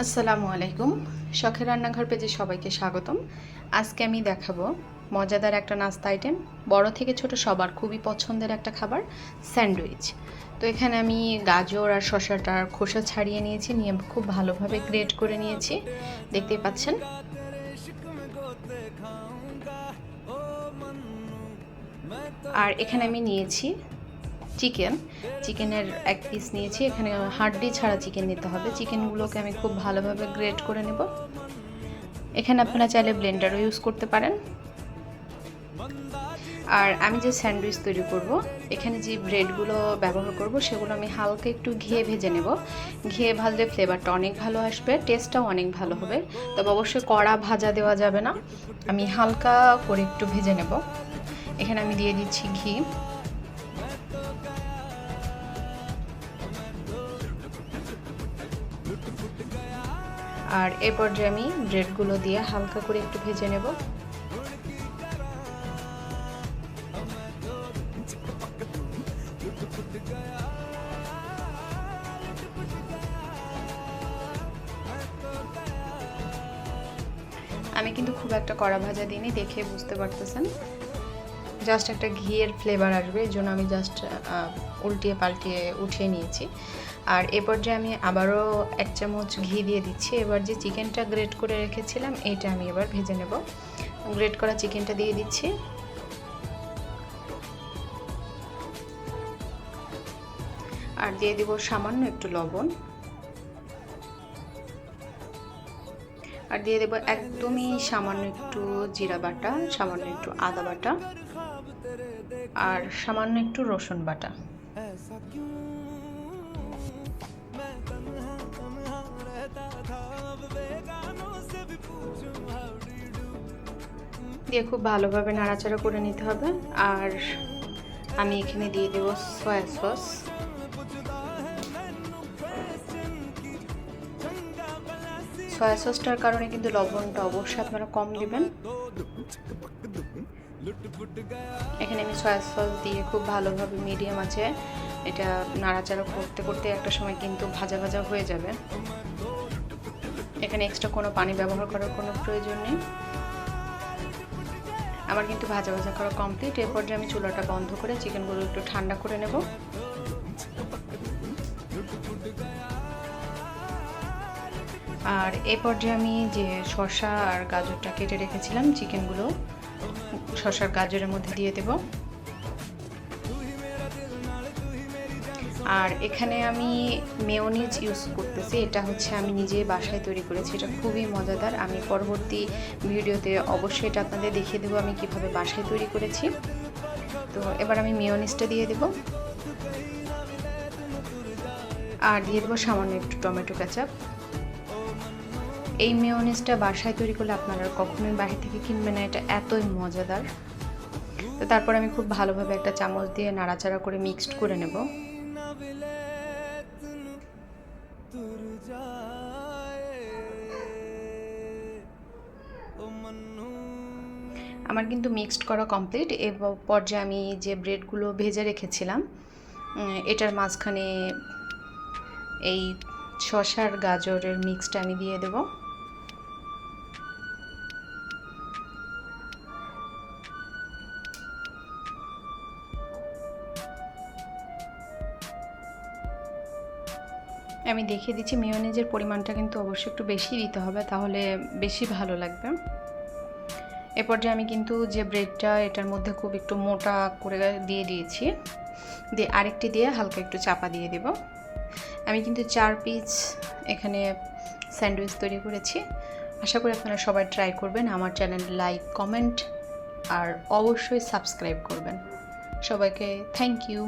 আসসালামু আলাইকুম। শখের রান্নাঘর পেজে সবাইকে স্বাগতম। আজকে আমি দেখাবো মজাদার একটা নাস্তা আইটেম, বড় থেকে ছোট সবার খুবই পছন্দের একটা খাবার, স্যান্ডউইচ। তো এখানে আমি গাজর আর শসাটার খোসা ছাড়িয়ে নিয়েছি, নিয়ে খুব ভালোভাবে গ্রেট করে নিয়েছি, দেখতেই পাচ্ছেন। আর এখানে আমি নিয়েছি চিকেনের এক পিস নিয়েছি। এখানে হাড্ডি ছাড়া চিকেন নিতে হবে। চিকেনগুলোকে আমি খুব ভালোভাবে গ্রেট করে নেব। এখানে আপনারা চাইলে ব্লেন্ডারও ইউজ করতে পারেন। আর আমি যে স্যান্ডউইচ তৈরি করব, এখানে যে ব্রেডগুলো ব্যবহার করব সেগুলো আমি হালকা একটু ঘিয়ে ভেজে নেব। ঘিয়ে ভাজলে ফ্লেভারটা অনেক ভালো আসবে, টেস্টটাও অনেক ভালো হবে। তবে অবশ্যই কড়া ভাজা দেওয়া যাবে না, আমি হালকা করে একটু ভেজে নেব। এখানে আমি দিয়ে দিচ্ছি ঘি। আর এই পর্যায়ে আমি ব্রেডগুলো দিয়ে হালকা করে একটু ভেজে নেব। আমি কিন্তু খুব একটা কড়া ভাজা দিইনি, দেখে বুঝতে পারতেছেন। জাস্ট একটা ঘিয়ের ফ্লেভার আসবে, এই জন্য আমি জাস্ট উল্টিয়ে পাল্টিয়ে উঠিয়ে নিয়েছি। আর এ পর্যায়ে আমি আবারও 1 চামচ ঘি দিয়ে দিচ্ছি। এবার যে চিকেনটা গ্রেট করে রেখেছিলাম এইটা আমি এবার ভেজে নেব। গ্রেট করা চিকেনটা দিয়ে দিচ্ছি। আর দিয়ে দিব সামান্য একটু লবণ। আর দিয়ে দেবো একদমই সামান্য একটু জিরা বাটা, সামান্য একটু আদা বাটা, আর সামান্য একটু রসুন বাটা। দিয়ে খুব ভালোভাবে নাড়াচাড়া করে নিতে হবে। আর আমি এখানে দিয়ে দেবো সয়া সস। সয়া সসটার কারণে কিন্তু লবণটা অবশ্যই আপনারা কম দিবেন। এখানে আমি সয়া সস দিয়ে খুব ভালোভাবে মিডিয়াম আছে এটা নাড়াচাড়া করতে করতে একটা সময় কিন্তু ভাজা ভাজা হয়ে যাবে। এখানে এক্সট্রা কোনো পানি ব্যবহার করার কোনো প্রয়োজন নেই। আমার কিন্তু ভাজা ভাজা করা কমপ্লিট। এরপর যে আমি চুলাটা বন্ধ করে চিকেনগুলো একটু ঠান্ডা করে নেব। আর এই পর্যায়ে আমি যে শসা আর গাজরটা কেটে রেখেছিলাম, চিকেনগুলো শসার গাজরের মধ্যে দিয়ে দেব। আর এখানে আমি মেয়োনিজ ইউজ করতেছি, এটা হচ্ছে আমি নিজে বাসায় তৈরি করেছি, এটা খুবই মজাদার। আমি পরবর্তী ভিডিওতে অবশ্যই এটা আপনাদের দেখিয়ে দেবো আমি কিভাবে বাসায় তৈরি করেছি। তো এবার আমি মেয়োনিজটা দিয়ে দেব। আর দিয়ে দেবো সামান্য একটু টমেটো কেচাপ। এই মেয়োনিজটা বাসায় তৈরি করলে আপনারা কখনোই বাইরে থেকে কিনবেন না, এটা এতই মজাদার। তো তারপর আমি খুব ভালোভাবে একটা চামচ দিয়ে নাড়াচাড়া করে মিক্সড করে নেব। আমার কিন্তু মিক্সড করা কমপ্লিট। এ পর্যায়ে আমি যে ব্রেডগুলো ভেজে রেখেছিলাম এটার মাঝখানে এই শসার গাজরের মিক্সটা আমি দিয়ে দেব। আমি দেখিয়ে দিচ্ছি, মেয়োনিজের পরিমাণটা কিন্তু অবশ্যই একটু বেশি দিতে হবে, তাহলে বেশি ভালো লাগবে। এ পর্যায়ে আমি কিন্তু যে ব্রেডটা এটার মধ্যে খুব একটু মোটা করে দিয়ে দিয়েছি, দিয়ে আরেকটি দিয়ে হালকা একটু চাপা দিয়ে দেব। আমি কিন্তু 4 পিস এখানে স্যান্ডউইচ তৈরি করেছি। আশা করি আপনারা সবাই ট্রাই করবেন। আমার চ্যানেল লাইক, কমেন্ট আর অবশ্যই সাবস্ক্রাইব করবেন। সবাইকে থ্যাংক ইউ।